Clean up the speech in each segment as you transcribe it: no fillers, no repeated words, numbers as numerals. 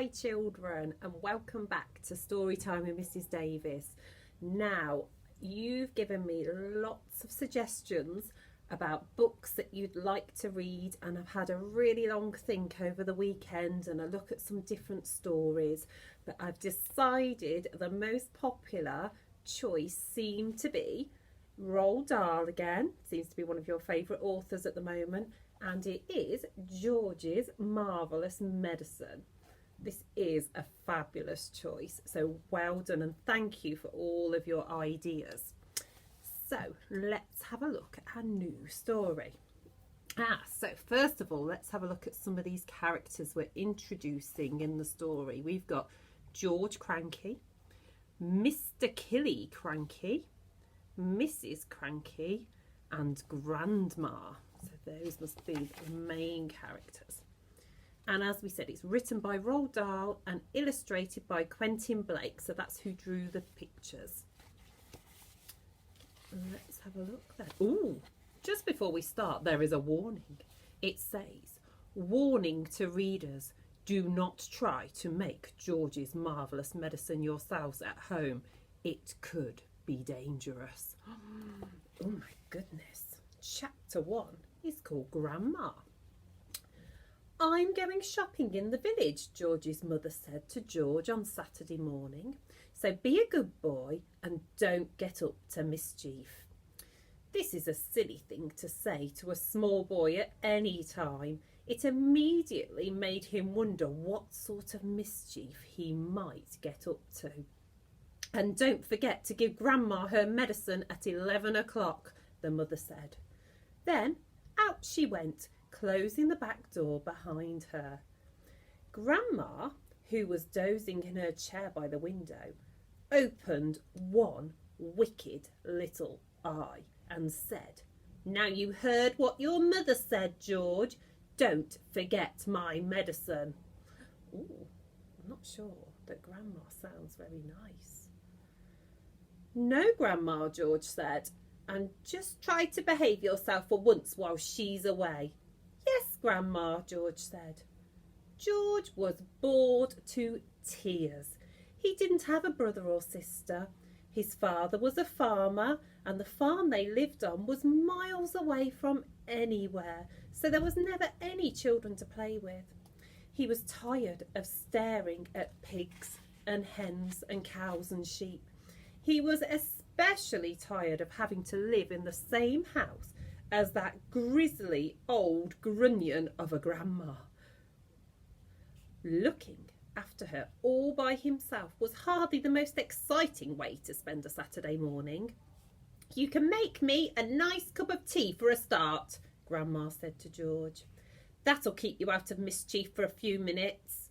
Hi children, and welcome back to Storytime with Mrs. Davies. Now, you've given me lots of suggestions about books that you'd like to read, and I've had a really long think over the weekend and a look at some different stories, but I've decided the most popular choice seemed to be Roald Dahl again. Seems to be one of your favourite authors at the moment, and it is George's Marvellous Medicine. This is a fabulous choice, so well done and thank you for all of your ideas. So let's have a look at our new story. So first of all, let's have a look at some of these characters we're introducing in the story. We've got George Cranky, Mr. Killy Cranky, Mrs. Cranky and Grandma. So those must be the main characters. And as we said, it's written by Roald Dahl and illustrated by Quentin Blake. So that's who drew the pictures. Let's have a look then. Ooh, just before we start, there is a warning. It says, warning to readers, do not try to make George's Marvellous Medicine yourselves at home. It could be dangerous. Oh my goodness. Chapter 1 is called Grandma. I'm going shopping in the village, George's mother said to George on Saturday morning. So be a good boy and don't get up to mischief. This is a silly thing to say to a small boy at any time. It immediately made him wonder what sort of mischief he might get up to. And don't forget to give Grandma her medicine at 11 o'clock, the mother said. Then out she went, closing the back door behind her. Grandma, who was dozing in her chair by the window, opened one wicked little eye and said, Now you heard what your mother said, George. Don't forget my medicine. Ooh, I'm not sure that Grandma sounds very nice. No, Grandma, George said, and just try to behave yourself for once while she's away. Yes, Grandma, George said. George was bored to tears. He didn't have a brother or sister. His father was a farmer, and the farm they lived on was miles away from anywhere, so there was never any children to play with. He was tired of staring at pigs and hens and cows and sheep. He was especially tired of having to live in the same house as that grisly old grunion of a grandma. Looking after her all by himself was hardly the most exciting way to spend a Saturday morning. You can make me a nice cup of tea for a start, Grandma said to George. That'll keep you out of mischief for a few minutes.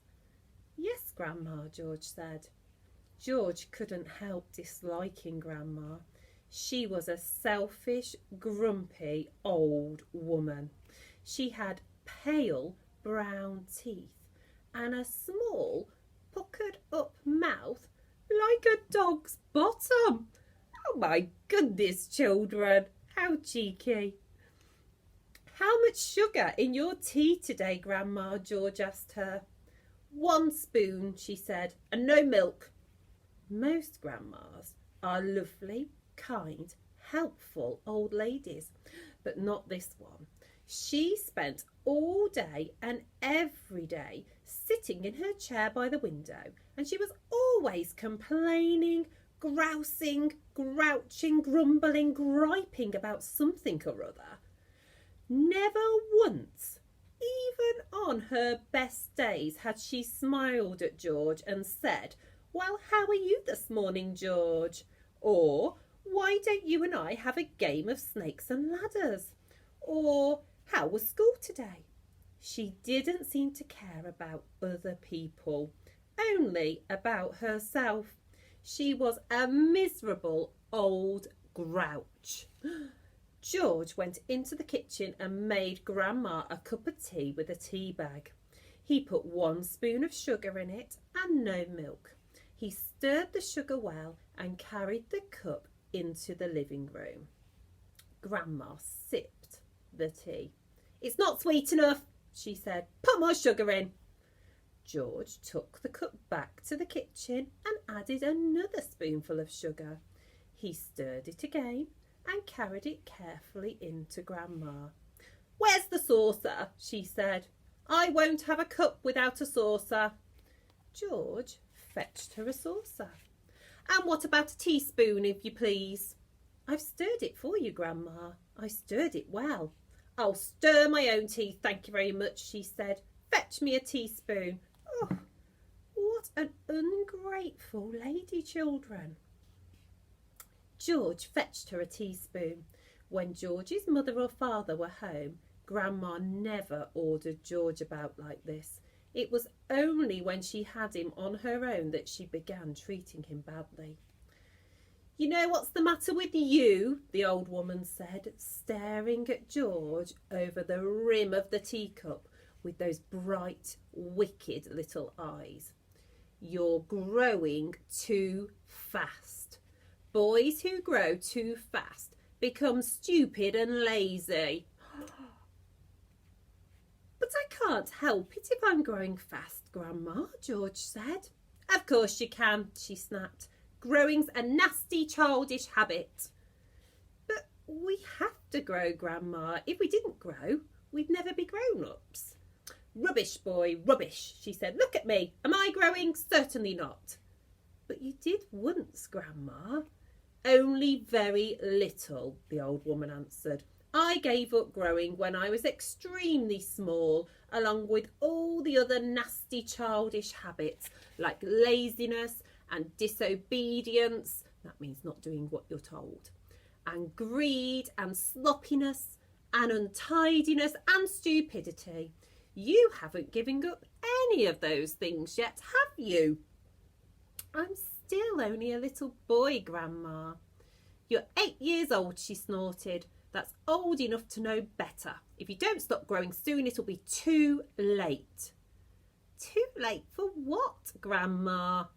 Yes, Grandma, George said. George couldn't help disliking Grandma. She was a selfish, grumpy old woman. She had pale brown teeth and a small, puckered up mouth like a dog's bottom. Oh my goodness, children, how cheeky. How much sugar in your tea today, Grandma? George asked her. 1 spoon, she said, and no milk. Most grandmas are lovely, kind, helpful old ladies, but not this one. She spent all day and every day sitting in her chair by the window, and she was always complaining, grousing, grouching, grumbling, griping about something or other. Never once, even on her best days, had she smiled at George and said, Well, how are you this morning, George? Or, why don't you and I have a game of snakes and ladders? Or, how was school today? She didn't seem to care about other people, only about herself. She was a miserable old grouch. George went into the kitchen and made Grandma a cup of tea with a tea bag. He put 1 spoon of sugar in it and no milk. He stirred the sugar well and carried the cup into the living room. Grandma sipped the tea. It's not sweet enough, she said. Put more sugar in. George took the cup back to the kitchen and added another spoonful of sugar. He stirred it again and carried it carefully into Grandma. "Where's the saucer?" she said. "I won't have a cup without a saucer." George fetched her a saucer. "And what about a teaspoon, if you please?" "I've stirred it for you, Grandma. I stirred it well." "I'll stir my own tea, thank you very much," she said. "Fetch me a teaspoon." Oh, what an ungrateful lady, children. George fetched her a teaspoon. When George's mother or father were home, Grandma never ordered George about like this. It was only when she had him on her own that she began treating him badly. "You know what's the matter with you?" the old woman said, staring at George over the rim of the teacup with those bright, wicked little eyes. "You're growing too fast. Boys who grow too fast become stupid and lazy." "But I can't help it if I'm growing fast, Grandma," George said. "Of course you can," she snapped. "Growing's a nasty, childish habit." "But we have to grow, Grandma. If we didn't grow, we'd never be grown-ups." "Rubbish, boy, rubbish," she said. "Look at me. Am I growing? Certainly not." "But you did once, Grandma." "Only very little," the old woman answered. "I gave up growing when I was extremely small, along with all the other nasty childish habits like laziness and disobedience, that means not doing what you're told, and greed and sloppiness and untidiness and stupidity. You haven't given up any of those things yet, have you?" "I'm still only a little boy, Grandma." "You're 8 years old," she snorted. "That's old enough to know better. If you don't stop growing soon, it'll be too late." "Too late for what, Grandma?"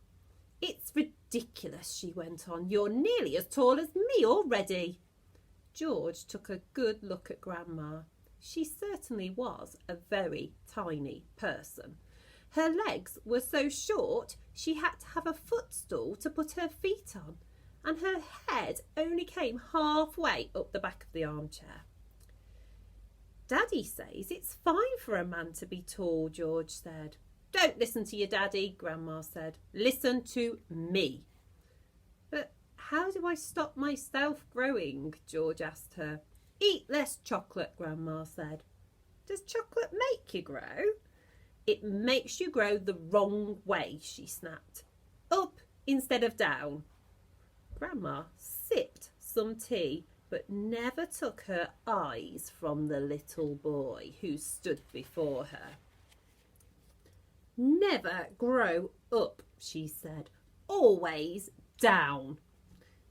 "It's ridiculous," she went on. "You're nearly as tall as me already." George took a good look at Grandma. She certainly was a very tiny person. Her legs were so short she had to have a footstool to put her feet on, and her head only came halfway up the back of the armchair. "Daddy says it's fine for a man to be tall," George said. "Don't listen to your daddy," Grandma said. "Listen to me." "But how do I stop myself growing?" George asked her. "Eat less chocolate," Grandma said. "Does chocolate make you grow?" "It makes you grow the wrong way," she snapped. "Up instead of down." Grandma sipped some tea, but never took her eyes from the little boy who stood before her. "Never grow up," she said. "Always down."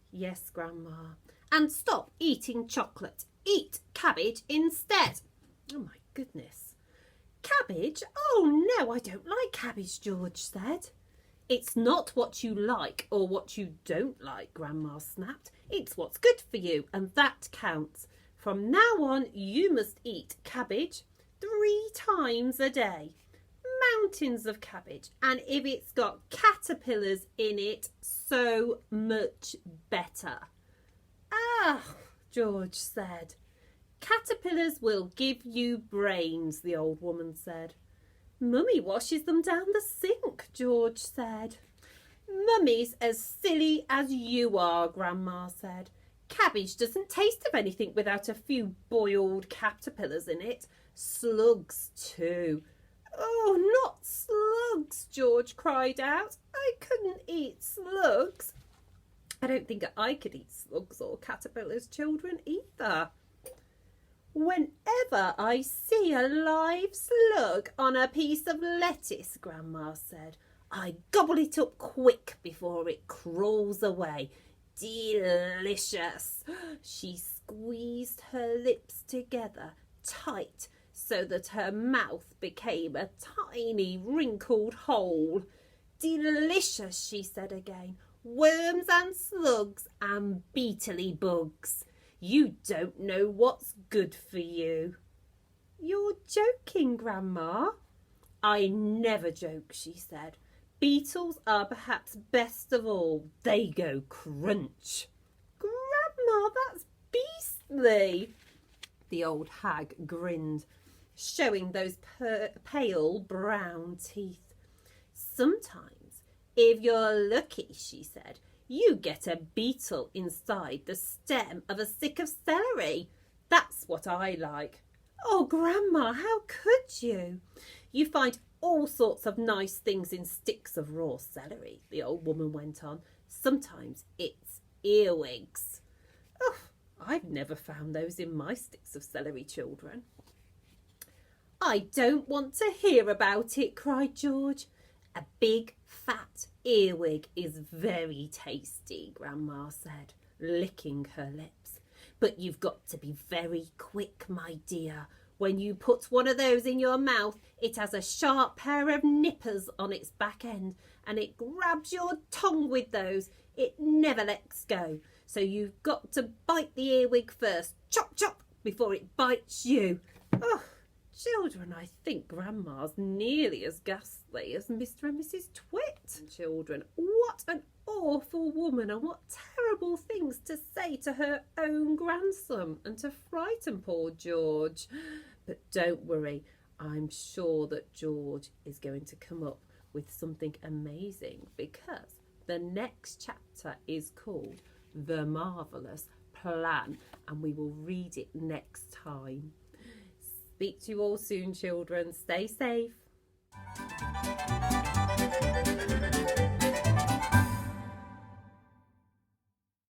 "Yes, Grandma." "And stop eating chocolate. Eat cabbage instead." "Oh, my goodness." "Cabbage? Oh, no, I don't like cabbage," George said. "It's not what you like or what you don't like," Grandma snapped. "It's what's good for you, and that counts. From now on, you must eat cabbage 3 times a day. Mountains of cabbage, and if it's got caterpillars in it, so much better." "Ah," George said. "Caterpillars will give you brains," the old woman said. "Mummy washes them down the sink," George said. "Mummy's as silly as you are," Grandma said. "Cabbage doesn't taste of anything without a few boiled caterpillars in it. Slugs too." "Oh, not slugs," George cried out. "I couldn't eat slugs." "I don't think I could eat slugs or caterpillars, children, either." "Whenever I see a live slug on a piece of lettuce," Grandma said, "I gobble it up quick before it crawls away. Delicious." She squeezed her lips together tight so that her mouth became a tiny wrinkled hole. "Delicious," she said again. "Worms and slugs and beetly bugs. You don't know what's good for you." "You're joking, Grandma." I never joke, she said. Beetles are perhaps best of all. They go crunch. Grandma, that's beastly. The old hag grinned, showing those pale brown teeth. Sometimes, if you're lucky, she said, you get a beetle inside the stem of a stick of celery. That's what I like. Oh, Grandma, how could you? You find all sorts of nice things in sticks of raw celery, the old woman went on. Sometimes it's earwigs. Oh, I've never found those in my sticks of celery, children. I don't want to hear about it, cried George. A big, fat earwig is very tasty, Grandma said, licking her lips. But you've got to be very quick, my dear. When you put one of those in your mouth, it has a sharp pair of nippers on its back end, and it grabs your tongue with those. It never lets go. So you've got to bite the earwig first, chop, chop, before it bites you. Oh, children, I think Grandma's nearly as ghastly as Mr. and Mrs. Twit. Children, what an awful woman, and what terrible things to say to her own grandson and to frighten poor George. But don't worry, I'm sure that George is going to come up with something amazing, because the next chapter is called The Marvellous Plan, and we will read it next time. Speak to you all soon, children. Stay safe.